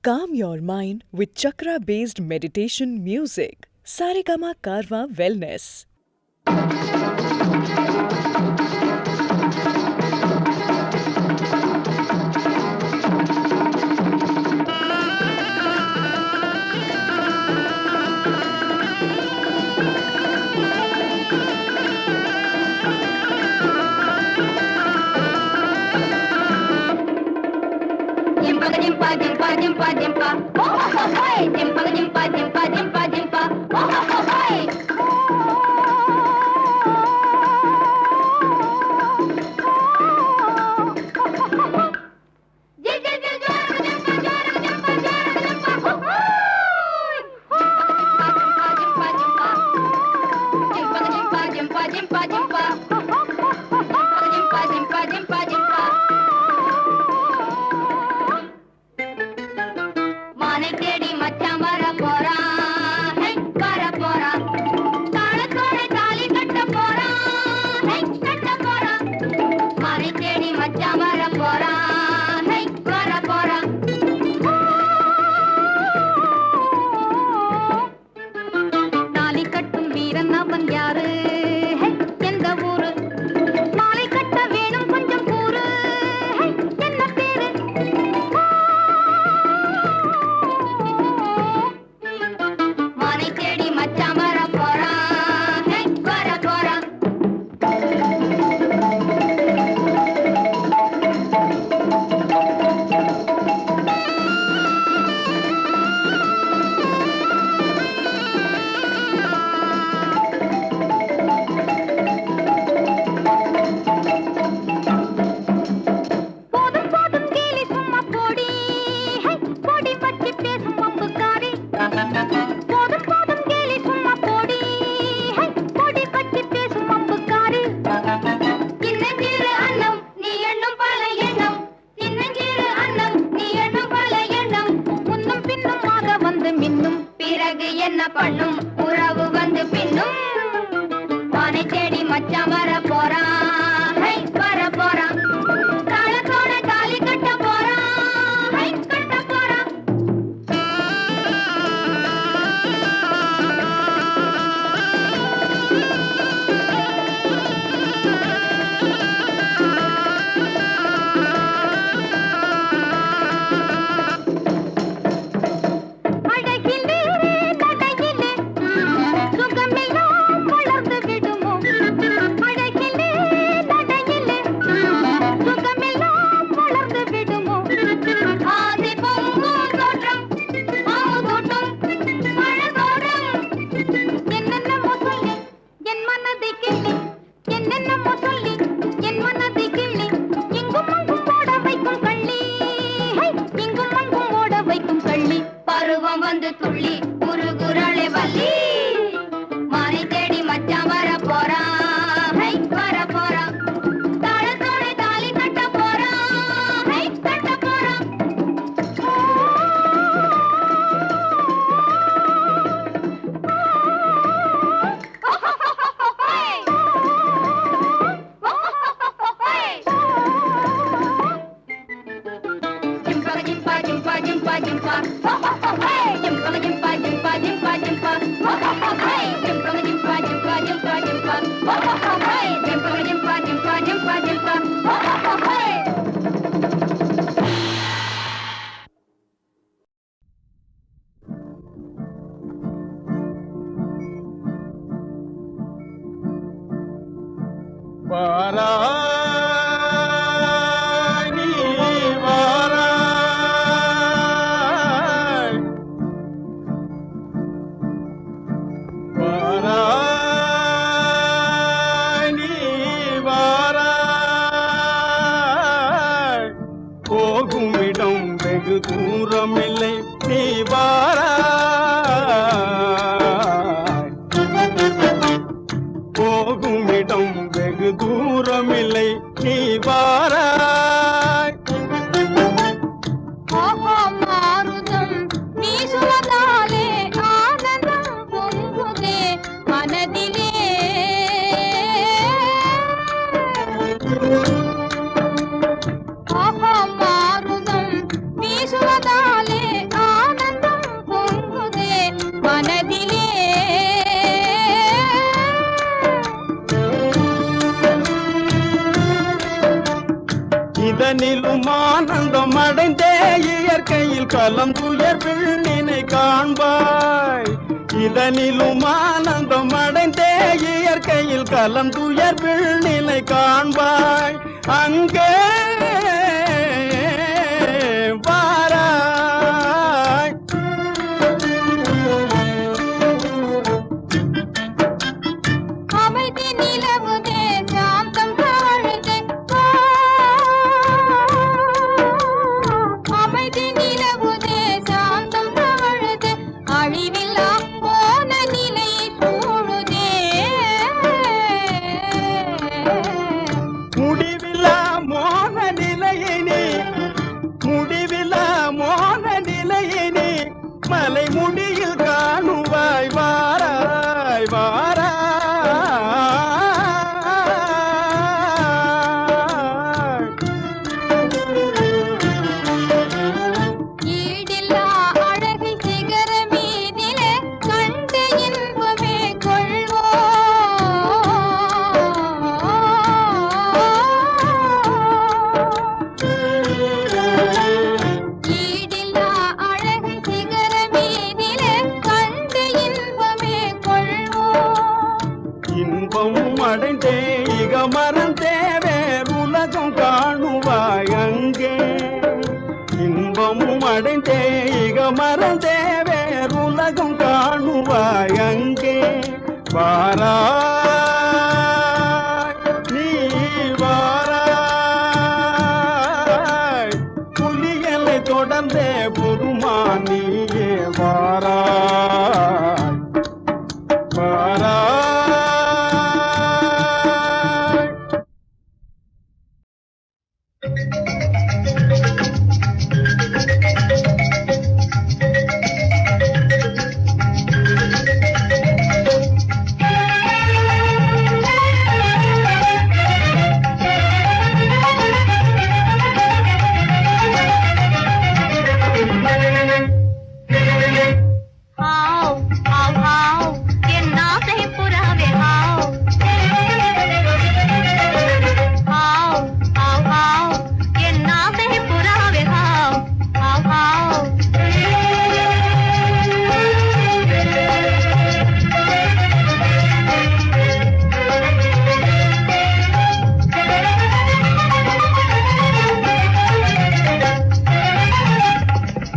Calm your mind with chakra-based meditation music. Saregama Karwa Wellness. Dimpa, oh ho ho, dimpa, dimpa, dimpa, dimpa, dimpa, oh ho ho. ಮಾರುದಂ ಬೀಸುವದಾಲೆ மனதிலே இதனிலும் ஆனந்தம் அடைந்தே இயற்கையில் கலந்துயர் விண்ணினை காண்பாய். இதனிலும் ஆனந்தம் அடைந்தே இயற்கையில் கலந்துயர் விண்ணினை காண்பாய். அங்கே வாராய். அமைதி நிலவுதே சாந்தம் தாழுதே அமைதி நிலவுதே சாந்தம் தாழுதே அழிவில்லா போன நிலை சூழுதே முடிவில்லா மோன நிலையினி முடிவில்லா மோன நிலையினி மலை முடியில் காணுவாய். வாராய் வாராய். ஈடில்லா அழகு சிகர மீதிலே கண்டு இன்பமே ஈடில்லா அழகு சிகர மீதிலே கண்டு இன்பமே இன்பம் அடைந்தே இக மறந்தே வேறுலகம் காணுவாய். அங்கே இன்பம் அடைந்தே இக மறந்தே வேறுலகம் காணுவாய். அங்கே வாராய் நீ வாராய். புலிகளை தொடர்ந்தே புதுமான் நீயே வாராய் வாராய். हाव हाव हाव என் ஆசை புறாவே हाव हाव हाव हाव என் ஆசை புறாவே हाव हाव हाव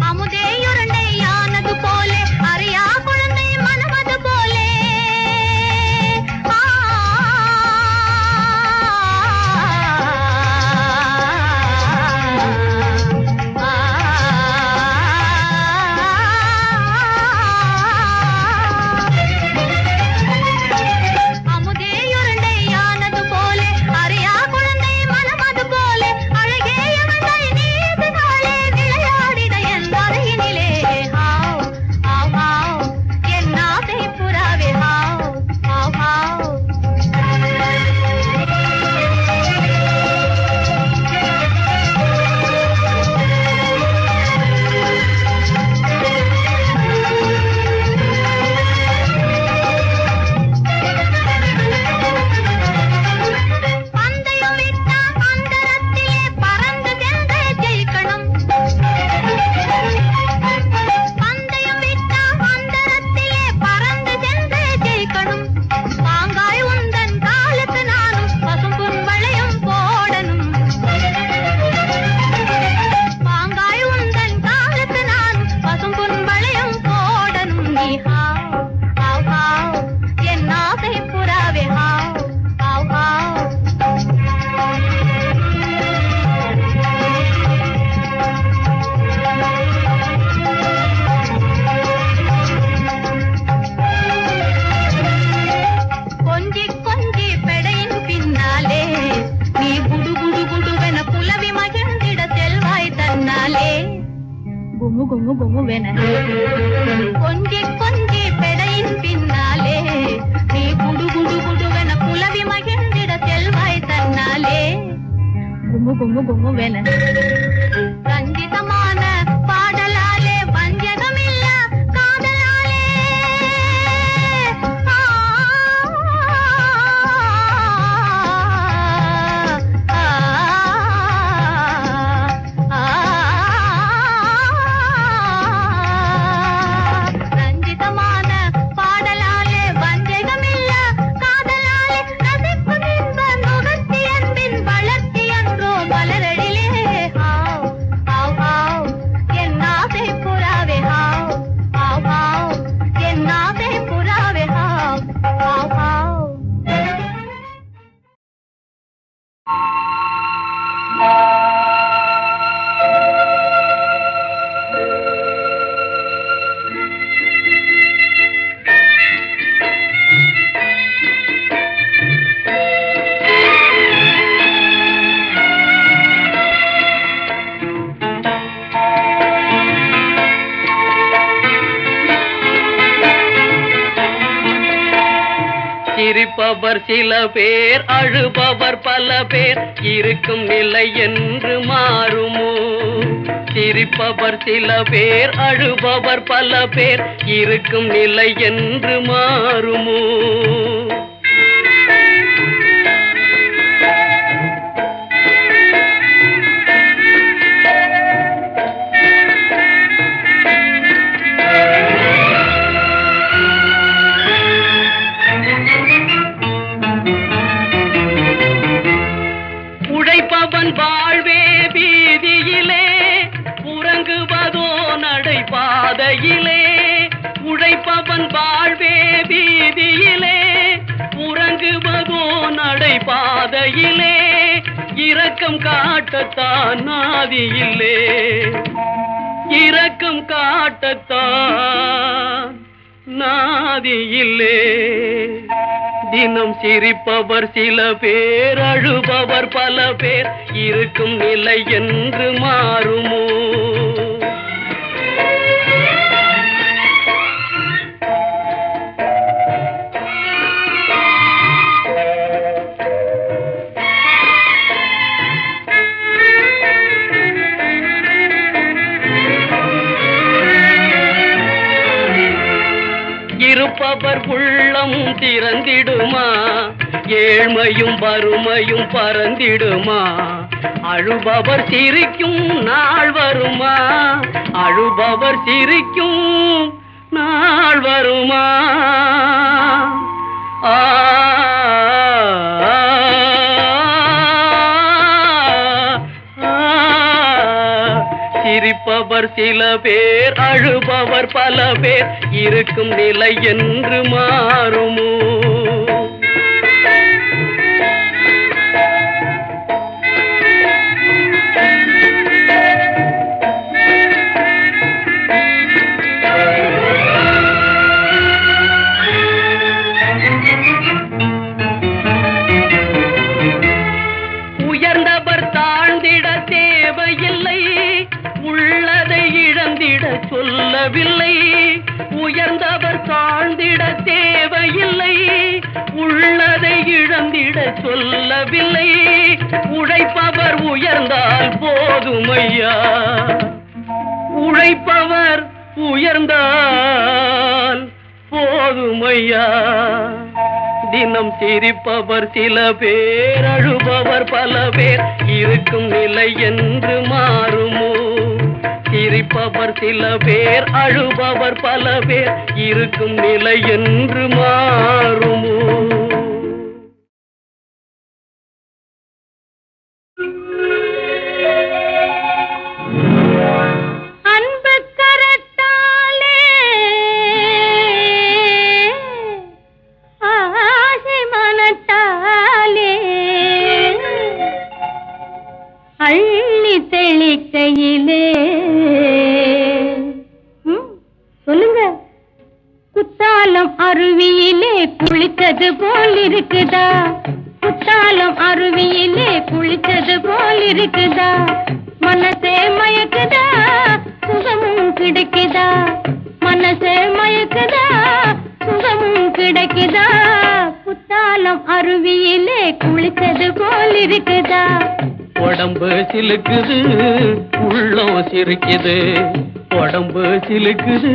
அமுதே உருண்டையானது போலே அறியா குழந்தை மனமது போலே அமுதே உருண்டையானது போலே அறியா குழந்தை மனமது போலே அழகே அவளை நீதினாலே விளையாடிட என் அருகினிலே हाव हाव हाव என் ஆசை புறாவே हाव हाव हाव பந்தயம் விட்டா அந்தரத்திலே பறந்து சென்று ஜெயிக்கணும் பந்தயம் விட்டா அந்தரத்திலே பறந்து சென்று ஜெயிக்கணும் பாங்காய் உந்தன் காலுக்கு நானும் பசும்புன் வளையும் போடணும் பாங்காய் உந்தன் காலுக்கு நானும் பசும்புன் வளையும் போடணும் நீ हाव हाव हाव என் ஆசை புறாவே हाव हाव हाव கொஞ்சி கொஞ்சி பெடையின் பின்னாலே நீ குடு குடு குடுவென புலவி மகிழ்ந்திட செல்வாய் தன்னாலே குமு குமு குமுவென கொஞ்சி கொஞ்சி பெடையின் பின்னாலே நீ குடு குடு குடுவென புலவி மகிழ்ந்திட செல்வாய் தன்னாலே குமு குமு குமுவென ரஞ்சிதமான பாடலாலே வஞ்சகமில்ல காதலாலே சிரிப்பவர் சில பேர் அழுபவர் பல பேர் இருக்கும் நிலை என்று மாறுமோ சிரிப்பவர் சில பேர் அழுபவர் பல பேர் இருக்கும் நிலை என்று மாறுமோ உழைப்பவன் வாழ்வே வீதியிலே உறங்குவதோ நடைபாதையிலே உழைப்பவன் வாழ்வே வீதியிலே உறங்குவதோ நடைபாதையிலே இரக்கம் காட்டத்தான் நாதியில்லே இரக்கம் காட்டத்தான் நாதியில்லே தினம் சிரிப்பவர் சில பேர் அழுபவர் பல பேர் இருக்கும் நிலை என்று மாறுமோ இருப்பவர் உள்ளம் திறந்திடுமா ஏழ்மையும் வறுமையும் பறந்திடுமா அழுபவர் சிரிக்கும் நாள் வருமா அழுபவர் சிரிக்கும் நாள் வருமா ஆ சிரிப்பவர் சில பேர் அழுபவர் பல பேர் இருக்கும் நிலை என்று மாறுமோ உயர்ந்தவர் தாழ்ந்திட தேவையில்லை உள்ளதை இழந்திட சொல்லவில்லை உயர்ந்தவர் தாழ்ந்திட தேவையில்லை உள்ளதை இழந்திட சொல்லவில்லை உழைப்பவர் உயர்ந்தால் போதுமையா உழைப்பவர் உயர்ந்தால் போதுமையா தினம் சிரிப்பவர் சில பேர் அழுபவர் பல பேர் இருக்கும் நிலை என்று மாறுமோ சிரிப்பவர் சில பேர் அழுபவர் பல பேர் இருக்கும் நிலை என்று மாறுமோ சொல்லுங்க குத்தாலம் அருவியிலே குளித்தது போல் இருக்குதா குத்தாலம் அருவியிலே குளித்தது போல் இருக்குதா மனசே மயக்குதா சுகமும் கிடைக்குதா மனசே மயக்குதா சுகமும் கிடைக்குதா குத்தாலம் அருவியிலே குளித்தது போல் இருக்குதா உடம்பு சிலுக்குது உள்ளம் சிரிக்குது உடம்பு சிலுக்குது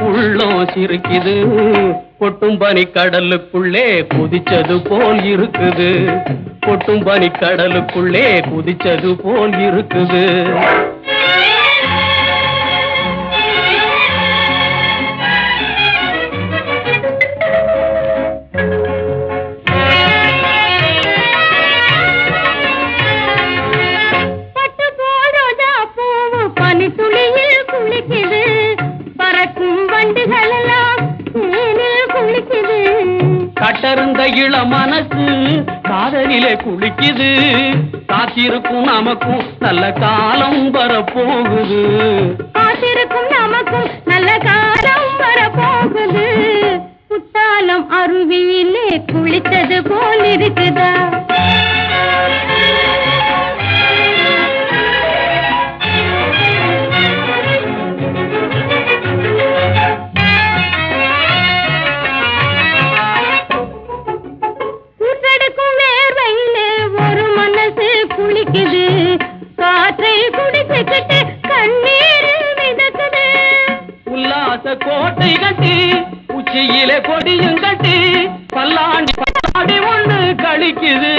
உள்ளம் சிரிக்குது கொட்டும் பனி கடலுக்குள்ளே குதிச்சது போல் இருக்குது கொட்டும் பனி கடலுக்குள்ளே குதிச்சது போல் இருக்குது கட்டருந்த இள மனசு காதலிலே குளிக்குது காத்திருக்கும் நமக்கும் நல்ல காலம் வரப்போகுது காத்திருக்கும் நமக்கும் நல்ல காலம் வரப்போகுது குத்தாலம் அருவியிலே குளித்தது போல் இருக்குதா உல்லாச கோட்டை கட்டி உச்சியிலே கொடியும் கட்டி பல்லாண்டி பல்லாடி ஒண்ணு கழிக்குது.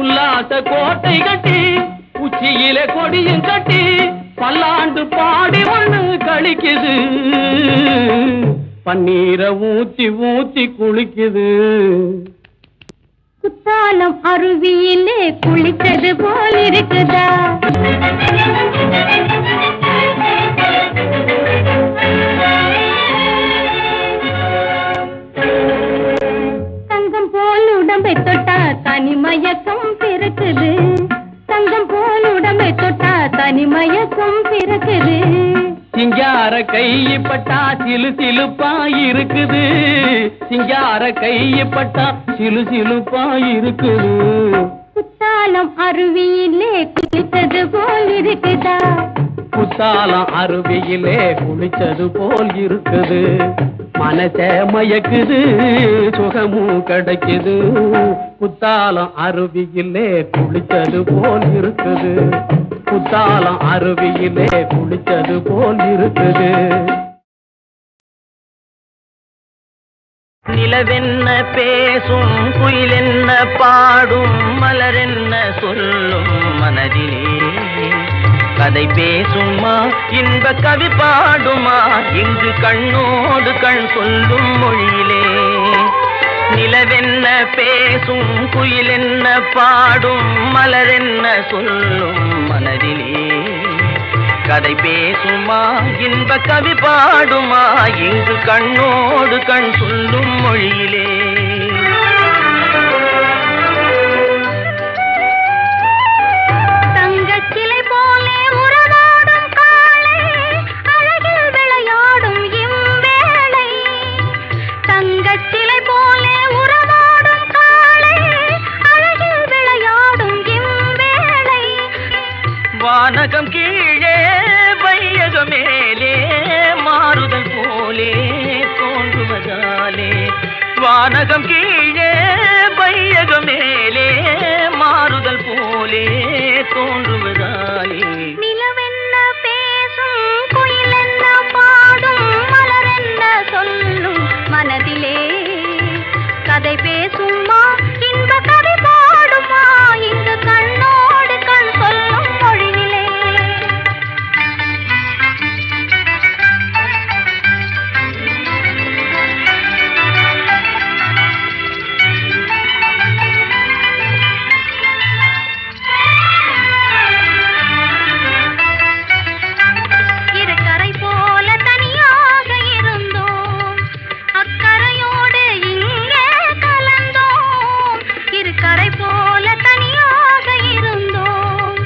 உல்லாச கோட்டை கட்டி உச்சியிலே கொடியும் கட்டி பல்லாண்டு பாடி ஒண்ணு கழிக்குது. பன்னீரை ஊத்தி ஊத்தி குளிக்குது. குத்தாலம் அருவியிலே குளித்தது போல் இருக்குதா? தங்கம் போல் உடம்பை தொட்டா தனிமயக்கம் பிறக்குது. தங்கம் போல் உடம்பை தொட்டா தனிமயக்கம் பிறக்குது. சிங்கார கைப்பட்டா சிலு சிலுப்பா இருக்குது. சிங்கார கைப்பட்டா சிலு சிலுப்பா இருக்குது. குத்தாலம் அருவியிலே குளித்தது போல் இருக்குதா? குத்தாலம் அருவியிலே குளிச்சது போல் இருக்குது. மனச மயக்குது, சுகமும் கிடைக்குது. குத்தாலம் அருவியிலே குளிச்சது போல் இருக்குது. குத்தாலம் அருவியிலே குளிச்சது போல் இருக்குது. நிலவென்ன பேசும், குயிலென்ன பாடும், மலரென்ன சொல்லும் மனதிலே கதை பேசுமா, இன்ப கவி பாடுமா, இங்கு கண்ணோடு கண் சொல்லும் மொழியிலே. நிலவென்ன பேசும், குயிலென்ன பாடும், மலரென்ன சொல்லும் மனதிலே கதை பேசுமா, இன்ப கவி பாடுமா, இங்கு கண்ணோடு கண் சொல்லும் மொழியிலே. தங்கச்சிலை போலே உறவாடும் காளை, அழகில் விளையாடும் இவ்வேளை. தங்கச்சிலை போலே உறவாடும் காளை, அழகில் விளையாடும் இவ்வேளை. வானகம் கீழே வையகம் மேலே மாறுதல் போலே தோன்றுவதாலே. வானகம் கீழே வையகம் மேலே மாறுதல் போலே தோன்றுவதாலே. நிலவென்ன பேசும், குயிலென்ன பாடும், மலரென்ன சொல்லும் மனதிலே கதை பேசுமா, இன்ப கவி பாடுமா, இங்கு கண்ணோடு கண் சொல்லும் மொழியிலே. இரு கரை போல தனியாக இருந்தோம், அக்கரையோடு இங்கே கலந்தோம். இரு கரை போல தனியாக இருந்தோம்,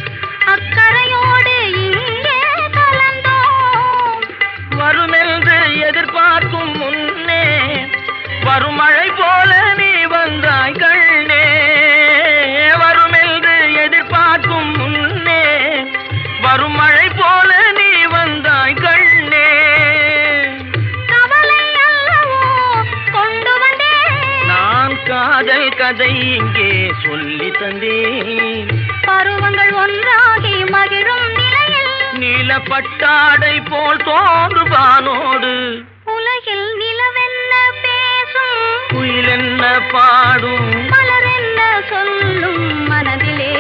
அக்கரையோடு இங்கே கலந்தோம். வருமென்று எதிர்பார்க்கும் முன்னே வரும் மழை போல நீ வந்தாய் கண்ணே. வருமென்று எதிர்பார்க்கும் முன்னே வரும் மழை போல நீ வந்தாய் கண்ணே. கவலை அல்லவோ கொண்டு வந்தேன், நான் காதல் கதை இங்கே சொல்லி தந்தேன். பருவங்கள் ஒன்றாகி மகிழும் நிலையில் நீல பட்டாடை போல் தோன்றுவானோடு உலகில் நிலவென்ன பேசும், குயிலென்ன பாடும், மலரென்ன சொல்லும் மனதிலே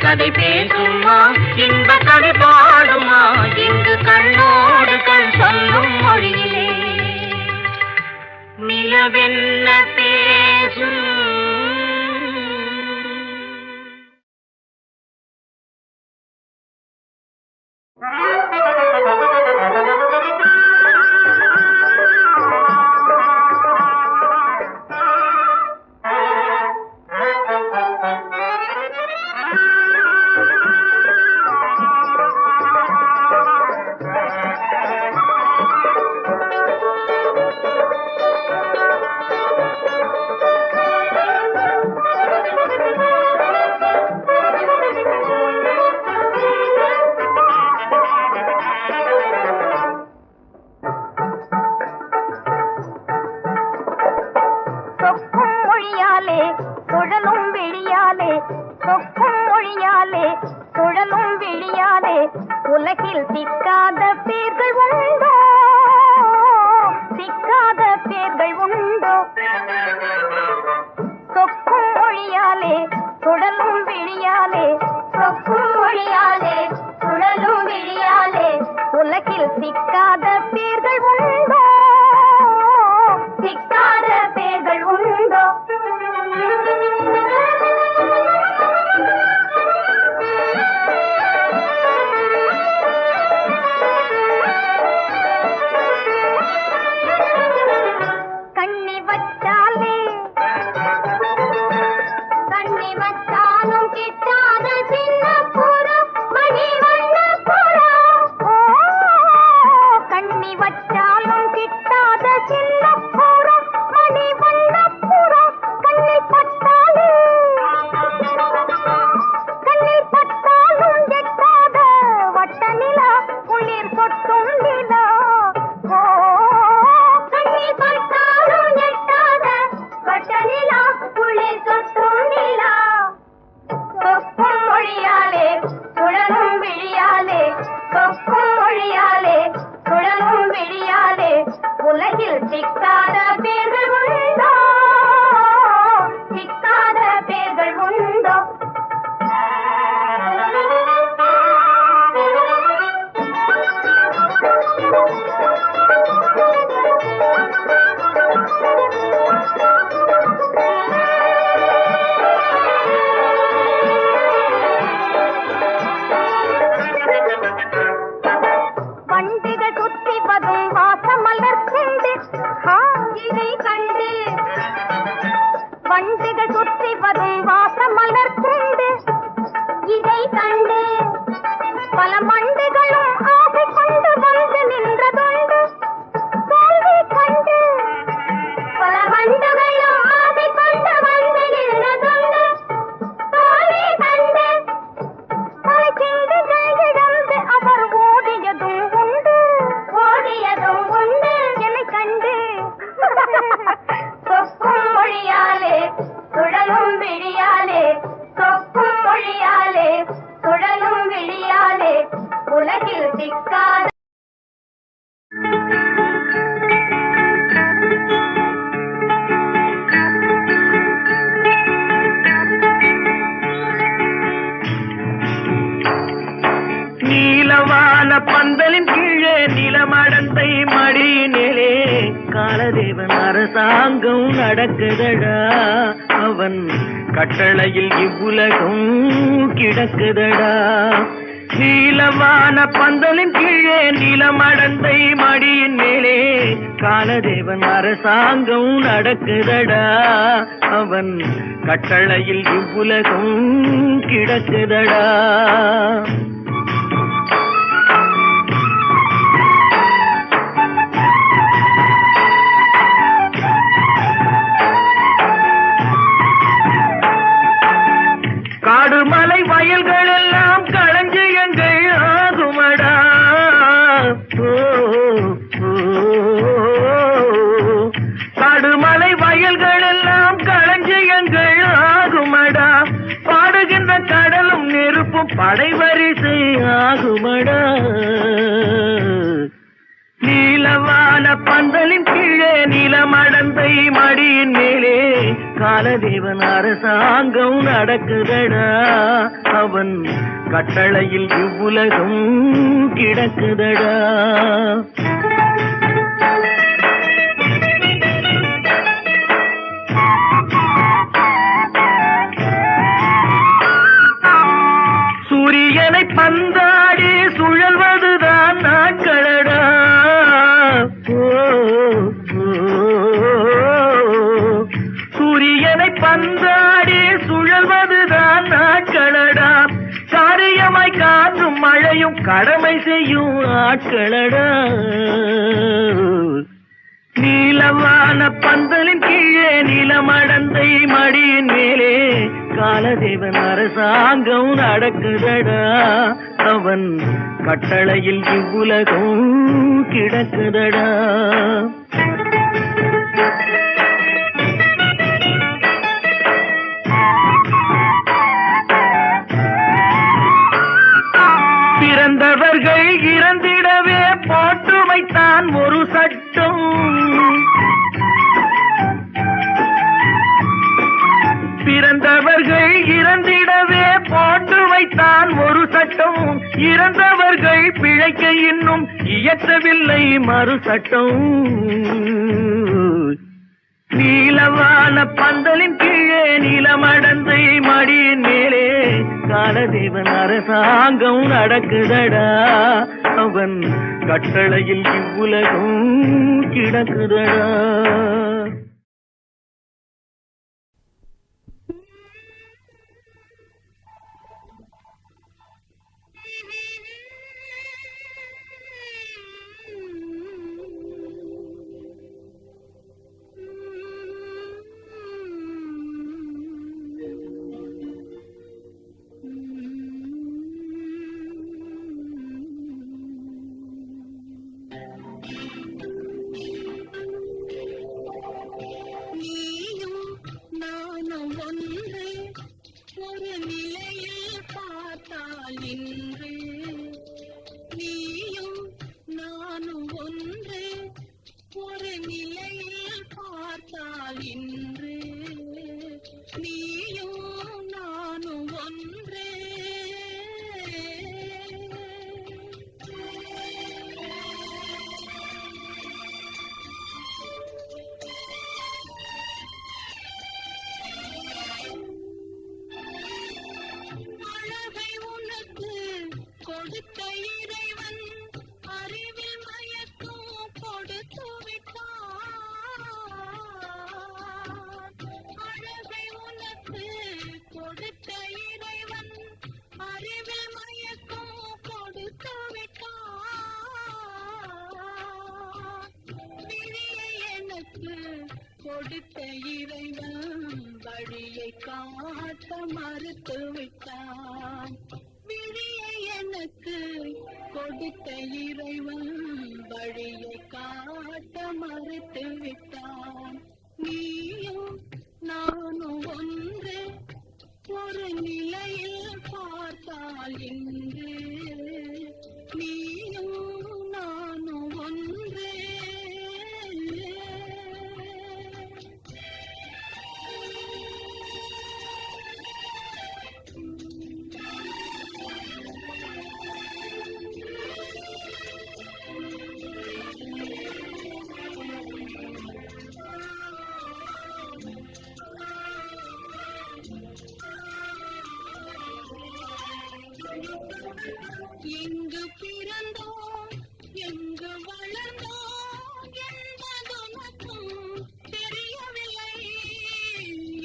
கதை பேசுமா, இன்ப கவி பாடுமா, இங்கு கண்ணோடு கண் சொல்லும் மொழியிலே. நிலவென்ன பேசும். உலகில் சிக்காத பேர்கள் உண்டோ, சிக்காத பேர்கள் உண்டோ. சொக்கும் மொழியாலே சுழலும் விழியாலே, சொக்கும் மொழியாலே சுழலும் விழியாலே உலகில் சிக்காத பேர்கள் உண்டோ, சிக்காத பேர்கள் உண்டோ. கண்ணி வச்சாலே கண்ணி வச்சாலும் கிட்டாத சின்ன புறம் மணி வண்ண புறம். கண்ணி வச்சாலும் கிட்டாத சின்ன புறம் மணி வண்ண புறம். கண்ணில் பட்டாலே கண்ணில் பட்டாலும் எட்டாத வட்ட நிலா குளிர் சொட்டும் நிலா. கண்ணில் பட்டாலும் எட்டாத வட்ட நிலா குளிர் சொட்டும் நிலா. சொக்கும் மொழியாலே சுழலும் விழியாலே, சொக்கும் மொழியாலே சுழலும் விழியாலே உலகில் சிக்காத பேர்கள் உண்டோ, சிக்காத பேர்கள் உண்டோ. வண்டிகள் சுற்றி வரும் வாசமலர் கண்டு இதை கண்டு, வண்டிகள் சுற்றி வரும் வாசமலர் கண்டு இதை கண்டு பல மண்டுகளும் ஆசை கொண்டு வந்து நின்றதுண்டு. தோல்வி கண்டு பல மண்டுகளும் ஆசை கொண்டு வந்து நின்றதுண்டு. தோல்வி கண்டு பல சிந்துகள் இழந்து அவர் ஓடியதும் உண்டு, ஓடியதும் உண்டு என்னை கண்டு. சொக்கும் மொழியாலே சுழலும் விழியாலே, சொக்கும் மொழியாலே சுழலும் விழியாலே உலகில் சிக்காத நீலவான பந்தலின் கீழே நிலமடந்தை மடியினிலே காலதேவன் அரசாங்கம் நடக்குதடா, அவன் கட்டளையில் இவ்வுலகம் கிடக்குதடா. நீலவான பந்தலின் கீழே நிலமடந்தை மடியின் மேலே காலதேவன் அரசாங்கம் நடக்குதடா, அவன் கட்டளையில் இவ்வுலகம் கிடக்குதடா. காடுமலை வயல்கள் எல்லாம் களஞ்சியங்கள் ஆகுமடா. காடுமலை வயல்கள் எல்லாம் களஞ்சியங்கள் ஆகுமடா. பாடுகின்ற கடலும் நெருப்பும் படைவரிசை ஆகுமடா. நீலவான பந்தலின் கீழே நிலமடந்தை மடியின் மேலே காலதேவன் அரசாங்கம் நடக்குதடா, அவன் கட்டளையில் இவ்வுலகம் கிடக்குதடா. சூரியனை பந்தாடி சுழல்வதுதான் நாட்களடா. சூரியனை பந்தாடி சுழல்வதுதான் நாட்களடா. காரியமாய் காற்றும் மழையும் கடமை செய்யும் ஆட்களடா. நீலவான பந்தலின் கீழே நிலமடந்தை மடியின் மேலே காலதேவன் அரசாங்கம் நடக்குதடா, அவன் கட்டளையில் இவ்வுலகம் கிடக்குதடா. பிறந்தவர்கள் இறந்தவர்கள் பிழைக்க இன்னும் இயற்றவில்லை மறு சட்டம். நீலவான பந்தலின் கீழே நிலமடந்தை மடியின் மேலே காலதேவன் அரசாங்கம் நடக்குதடா. அவன் கட்டளையில் இவ்வுலகம் கிடக்குதடா. கொடுத்த இறைவன் வழியை காட்ட மறுத்து விட்டான். விழியை எனக்கு கொடுத்த இறைவன் வழியை காட்ட மறுத்து விட்டான். நீயும் நானும் ஒன்று ஒரு நிலையில் பார்த்தால் இன்று நீயும் நானும் ஒன்று. எங்கு பிறந்தோம் எங்கு வளர்ந்தோம் என்பதுனக்கும் தெரியவில்லை.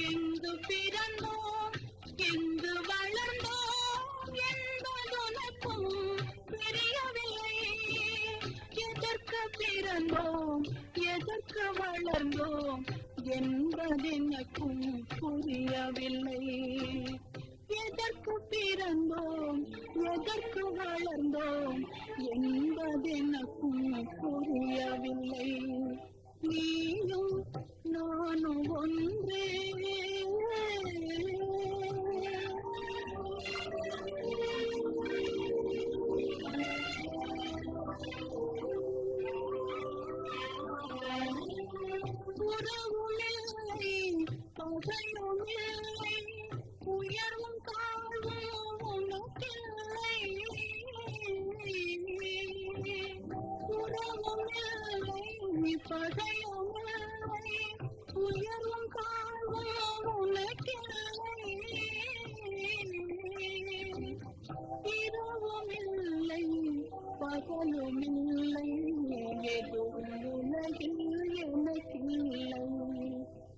எங்கு பிறந்தோம் எங்கு வளர்ந்தோம் என்பதுனக்கும் தெரியவில்லை. எதற்கு பிறந்தோம் எதற்கு வளர்ந்தோம் என்பதெனக்கும் புரியவில்லை. எதற்கு பிறந்தோம் எதற்கு வளர்ந்தோம் என்பதெனக்கும் புரியவில்லை. நீயும் நானும் ஒன்றே. உறவுமில்லை பகையுமில்லை உயர்வும் தாழ்வும் உனக்கில்லை. உறவுமில்லை பகையுமில்லை உயர்வும் தாழ்வும் உனக்கில்லை. இரவுமில்லை பகலுமில்லை எதுவும் உலகில் எனக்கில்லை.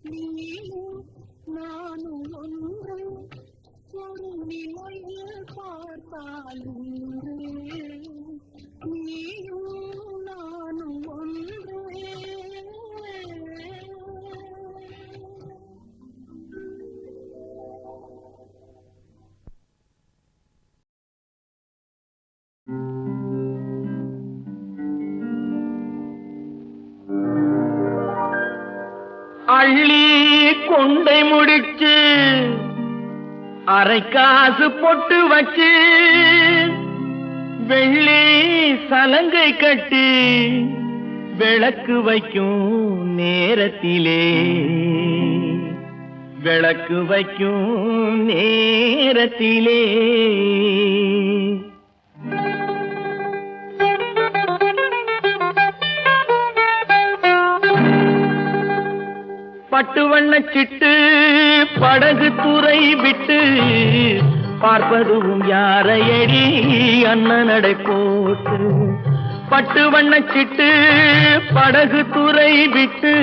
நீயும் நானும் ஒன்று ஒரு நிலையில் பார்த்தால் இன்று நீயும் நானும் ஒன்று. அள்ளி கொண்டை முடிச்சு அரை காசு பொட்டு வச்சு வெள்ளி சலங்கை கட்டி விளக்கு வைக்கும் நேரத்திலே விளக்கு வைக்கும் நேரத்திலே பட்டு வண்ணச் சிட்டு படகு துறை விட்டு பார்ப்பதும் யாரையடி அண்ணனடை போட்டு. பட்டு வண்ணச் சிட்டு படகு துறை விட்டு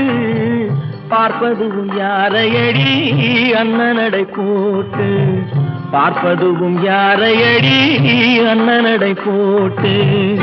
பார்ப்பதும் யாரையடி அண்ணனடை போட்டு. பார்ப்பதும் யாரையடி அண்ணனடை போட்டு.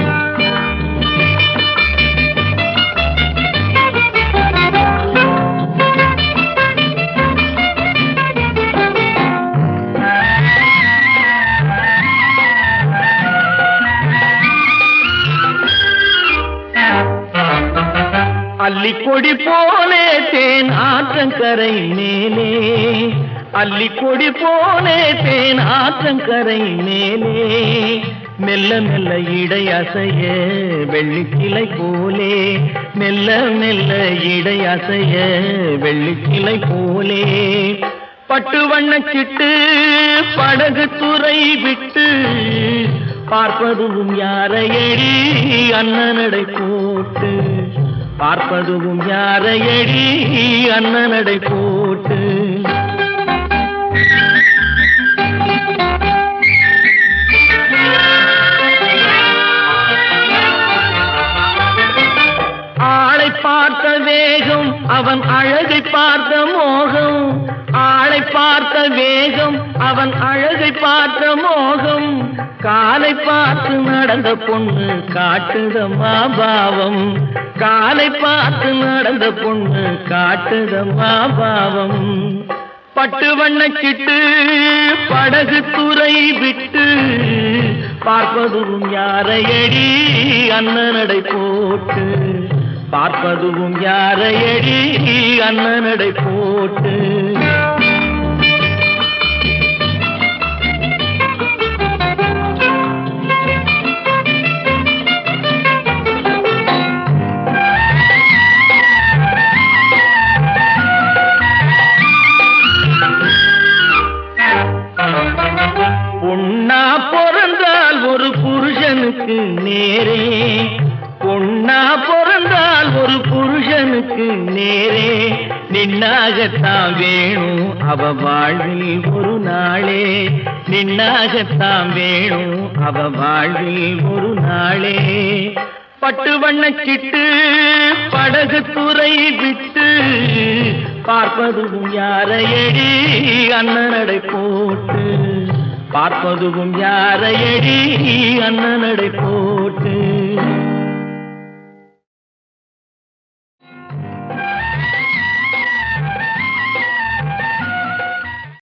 அல்லிக்கொடி போலே தேன் ஆற்றங்கரை மேலே. அல்லிக்கொடி போலே தேன் ஆற்றங்கரை மேலே. மெல்ல மெல்ல இடை அசைய வெள்ளிக்கிளை போலே. மெல்ல மெல்ல இடை அசைய வெள்ளிக்கிளை போலே. பட்டு வண்ணச் சிட்டு படகு துறை விட்டு பார்ப்பதும் யாரையடி அண்ணனடை போட்டு. பார்ப்பதும் யாரையடி அண்ணனடை போட்டு. ஆளை பார்த்த வேகம் அவன் அழகை பார்த்த மோகம். ஆளை பார்த்த வேகம் அவன் அழகை பார்த்த மோகம். காலை பார்த்து நடந்த பொண்ணு காட்டுதம்மா பாவம். காலை பார்த்து நடந்த பொண்ணு காட்டுதம்மா பாவம். பட்டு வண்ணச் சிட்டு படகு துறை விட்டு பார்ப்பதும் யாரையடி அண்ணனடை போட்டு. பார்ப்பதும் யாரையடி அண்ணனடை போட்டு. பொன்னா பிறந்தால் ஒரு புருஷனுக்கு நேரே. பொன்னா பிறந்தால் ஒரு புருஷனுக்கு நேரே. நின்னாகத்தான் வேணும் அவ வாழ்வில் ஒரு நாளே. நின்னாகத்தான் வேணும் அவ வாழ்வில் ஒரு நாளே. பட்டு வண்ணச் சிட்டு படகு துறை விட்டு பார்ப்பதும் யாரையடி அண்ணனடை போட்டு. பார்ப்பதும் யாரையடி அண்ணனடை போட்டு.